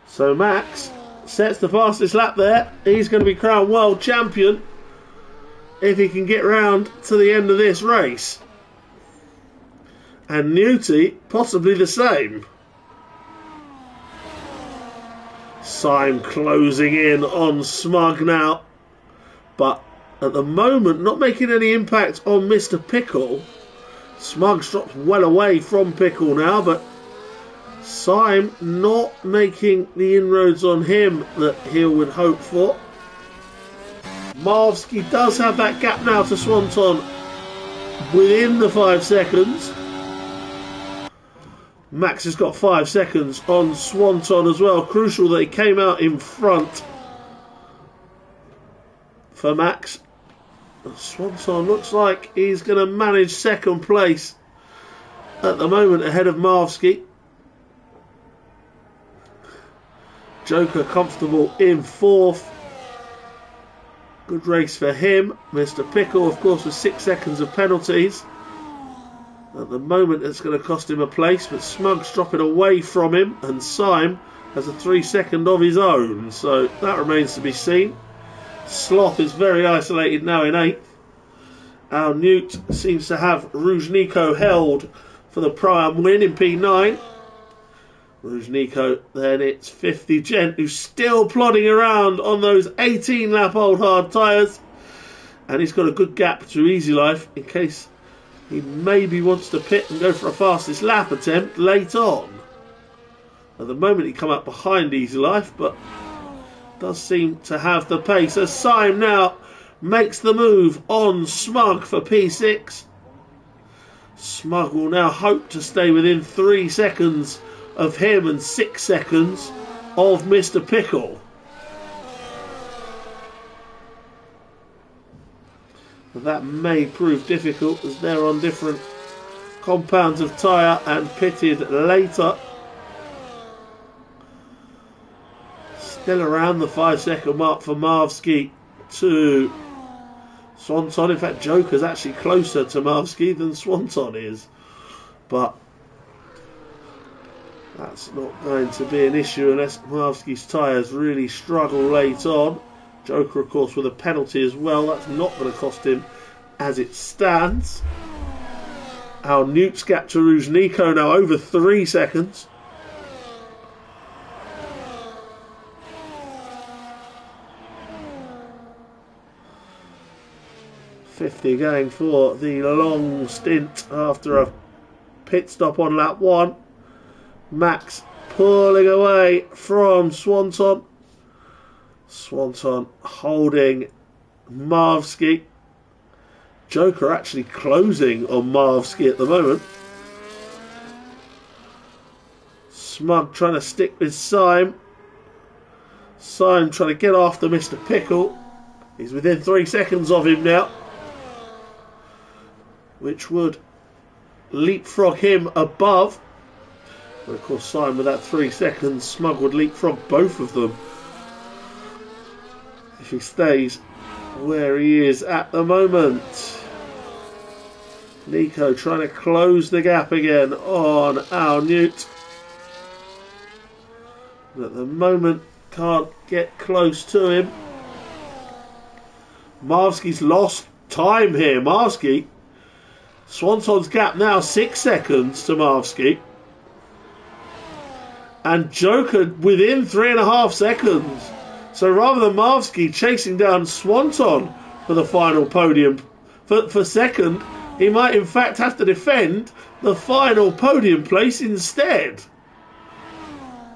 So Max sets the fastest lap there. He's going to be crowned world champion if he can get round to the end of this race. And Newty possibly the same. Syme closing in on Smug now. But at the moment, not making any impact on Mr. Pickle. Smug's dropped well away from Pickle now, but Syme not making the inroads on him that he would hope for. Marvsky does have that gap now to Swanton within the 5 seconds. Max has got 5 seconds on Swanton as well. Crucial that he came out in front for Max. Swanson looks like he's going to manage second place at the moment ahead of Marvsky. Joker comfortable in 4th. Good race for him. Mr. Pickle, of course, with 6 seconds of penalties. At the moment, it's going to cost him a place, but Smug's dropping away from him, and Syme has a 3-second of his own, so that remains to be seen. Sloth is very isolated now in 8th. Our Newt seems to have Rouge Nico held for the Pro-Am win in P9. Rouge Nico, then it's 50 Gent, who's still plodding around on those 18-lap-old hard tyres. And he's got a good gap to Easy Life in case he maybe wants to pit and go for a fastest lap attempt late on. At the moment, he come up behind Easy Life, but does seem to have the pace as Syme now makes the move on Smug for P6. Smug will now hope to stay within 3 seconds of him and 6 seconds of Mr. Pickle. But that may prove difficult as they're on different compounds of tyre and pitted later. Still around the 5-second mark for Marvsky to Swanton. In fact, Joker's actually closer to Marvsky than Swanton is. But that's not going to be an issue unless Marvsky's tyres really struggle late on. Joker, of course, with a penalty as well. That's not going to cost him as it stands. Our Newt's gap to Rouge Nico now over 3 seconds. .50 going for the long stint after a pit stop on lap 1. Max pulling away from Swanton. Swanton holding Marvsky. Joker actually closing on Marvsky at the moment. Smug trying to stick with Syme. Syme trying to get after Mr. Pickle. He's within 3 seconds of him now, which would leapfrog him above. But of course, Syme with that 3 seconds, Smug would leapfrog both of them if he stays where he is at the moment. Nico trying to close the gap again on Al Newt. But at the moment, can't get close to him. Marvsky's lost time here. Marvsky, Swanson's gap now 6 seconds to Marvsky. And Joker within 3.5 seconds. So rather than Marvsky chasing down Swanson for the final podium, for second, he might in fact have to defend the final podium place instead.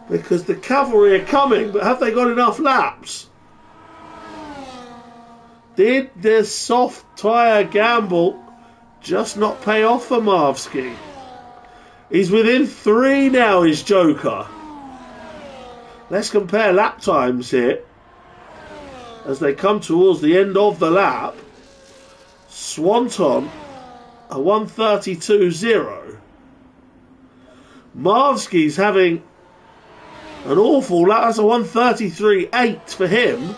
Because the cavalry are coming, but have they got enough laps? Did this soft tyre gamble just not pay off for Marvsky? He's within 3 now, is Joker. Let's compare lap times here. As they come towards the end of the lap, Swanton a 1:32.0. Marvsky's having an awful lap. That's a 1:33.8 for him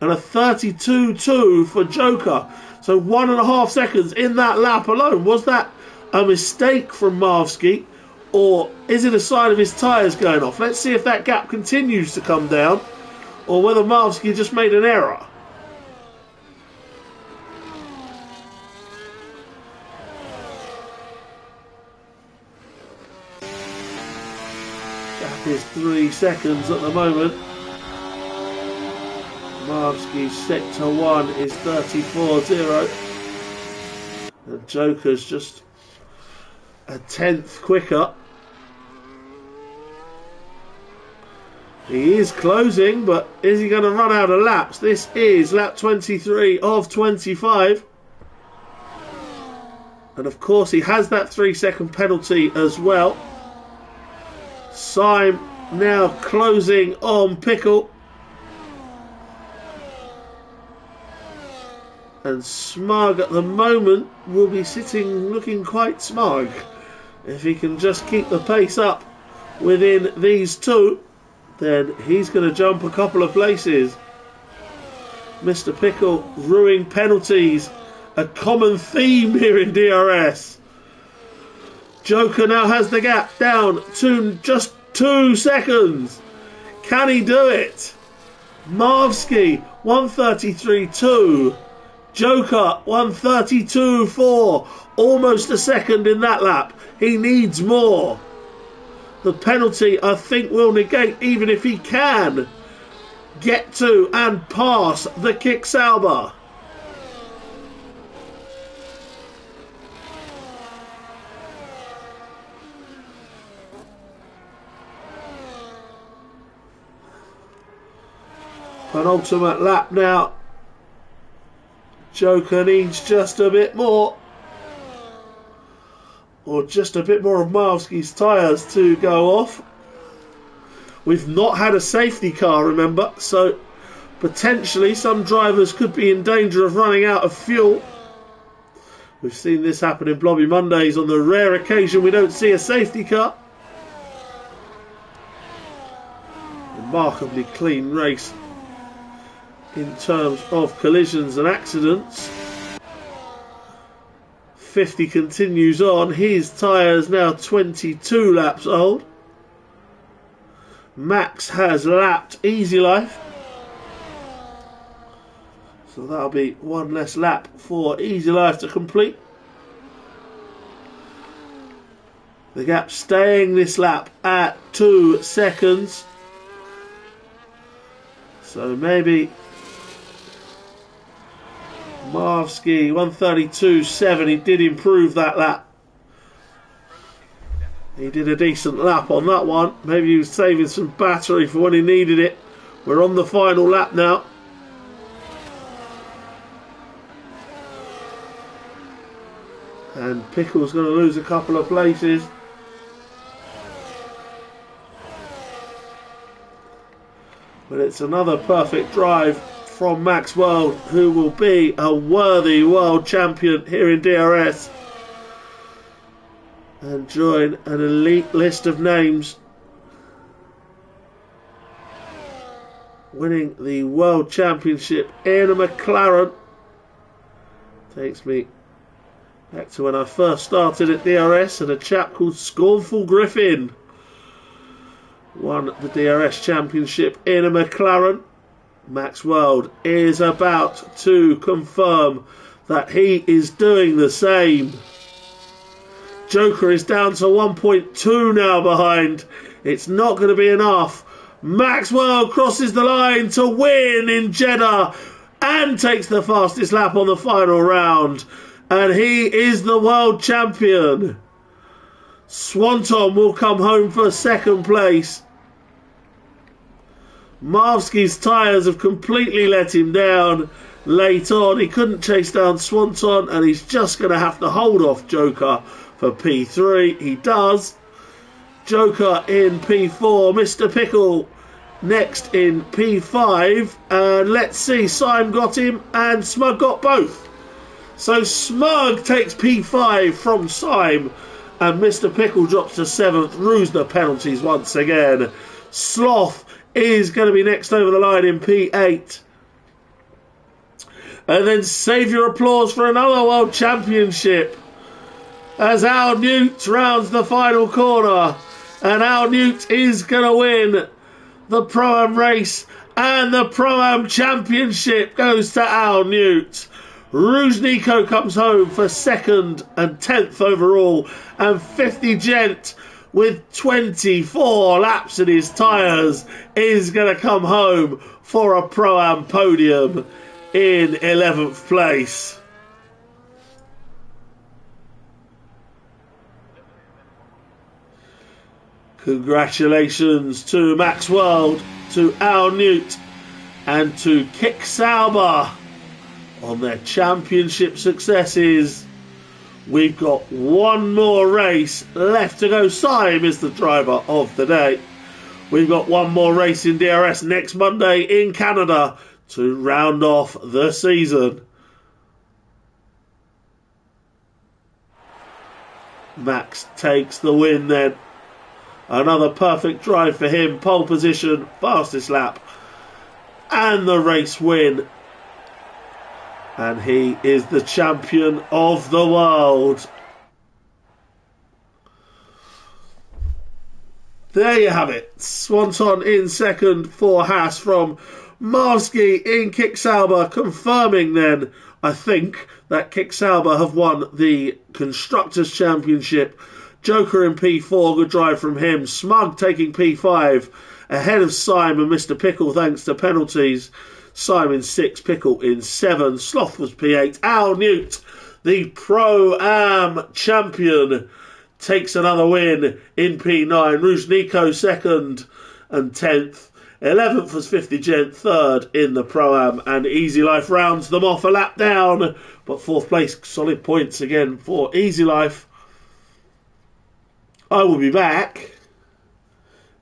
and a 32.2 for Joker. So 1.5 seconds in that lap alone. Was that a mistake from Marvsky, or is it a sign of his tyres going off? Let's see if that gap continues to come down, or whether Marvsky just made an error. Gap is 3 seconds at the moment. Marvsky's sector 1 is 34.0. And Joker's just a 10th quicker. He is closing, but is he going to run out of laps? This is lap 23 of 25. And of course he has that 3-second penalty as well. Syme now closing on Pickle. And Smug at the moment will be sitting looking quite smug if he can just keep the pace up within these two. Then he's going to jump a couple of places. Mr. Pickle ruining penalties, a common theme here in DRS. Joker now has the gap down to just 2 seconds. Can he do it? Marvsky 1:33.2. Joker 1:32.4. Almost a second in that lap. He needs more. The penalty, I think, will negate, even if he can get to and pass the Kick Sauber. Penultimate lap now. Joker needs just a bit more. Or just a bit more of Marvsky's tyres to go off. We've not had a safety car, remember, so potentially some drivers could be in danger of running out of fuel. We've seen this happen in Blobby Mondays on the rare occasion we don't see a safety car. Remarkably clean race in terms of collisions and accidents. 50 continues on. His tyres now 22 laps old. Max has lapped Easy Life. So that'll be one less lap for Easy Life to complete. The gap staying this lap at 2 seconds. So maybe Marvsky 1:32.7. He did improve that lap. He did a decent lap on that one. Maybe he was saving some battery for when he needed it. We're on the final lap now. And Pickle's going to lose a couple of places. But it's another perfect drive from Max World, who will be a worthy world champion here in DRS and join an elite list of names winning the World Championship in a McLaren. Takes me back to when I first started at DRS, and a chap called Scornful Griffin won the DRS Championship in a McLaren. Max World is about to confirm that he is doing the same. Joker is down to 1.2 now behind. It's not going to be enough. Max World crosses the line to win in Jeddah and takes the fastest lap on the final round. And he is the world champion. Swanton will come home for second place. Marvsky's tyres have completely let him down late on. He couldn't chase down Swanton, and he's just going to have to hold off Joker for P3. He does. Joker in P4. Mr. Pickle next in P5. And let's see, Syme got him and Smug got both. So Smug takes P5 from Syme, and Mr. Pickle drops to 7th. Roosner penalties once again. Sloth is going to be next over the line in P8. And then save your applause for another World Championship as Al Newt rounds the final corner. And Al Newt is going to win the Pro-Am race, and the Pro-Am Championship goes to Al Newt. Ruznico comes home for 2nd and 10th overall, and 50 Gent with 24 laps in his tyres is going to come home for a Pro-Am podium in 11th place. Congratulations to Max World, to Al Newt and to Kick Sauber on their championship successes. We've got one more race left to go. Syme is the driver of the day. We've got one more race in DRS next Monday in Canada to round off the season. Max takes the win then. Another perfect drive for him. Pole position, fastest lap, and the race win. And he is the champion of the world. There you have it. Swanton in second for Haas from Marvsky in Kick Sauber, confirming then, I think, that Kick Sauber have won the Constructors' Championship. Joker in P4, good drive from him. Smug taking P5 ahead of Syme and Mr. Pickle thanks to penalties. Syme in 6, Pickle in 7. Sloth was P8. Al Newt, the Pro-Am champion, takes another win in P9. Ruznico 2nd and 10th. 11th was 50 Gent, 3rd in the Pro-Am, and Easy Life rounds them off a lap down. But 4th place, solid points again for Easy Life. I will be back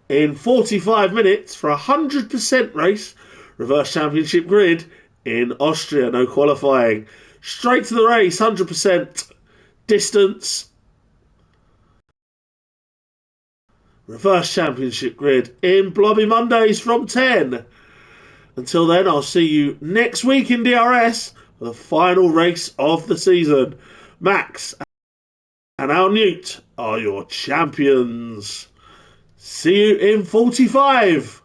in 45 minutes for a 100% race, reverse championship grid in Austria, no qualifying. Straight to the race, 100% distance. Reverse championship grid in Blobby Mondays from 10. Until then, I'll see you next week in DRS for the final race of the season. Max and Al Newt are your champions. See you in 45.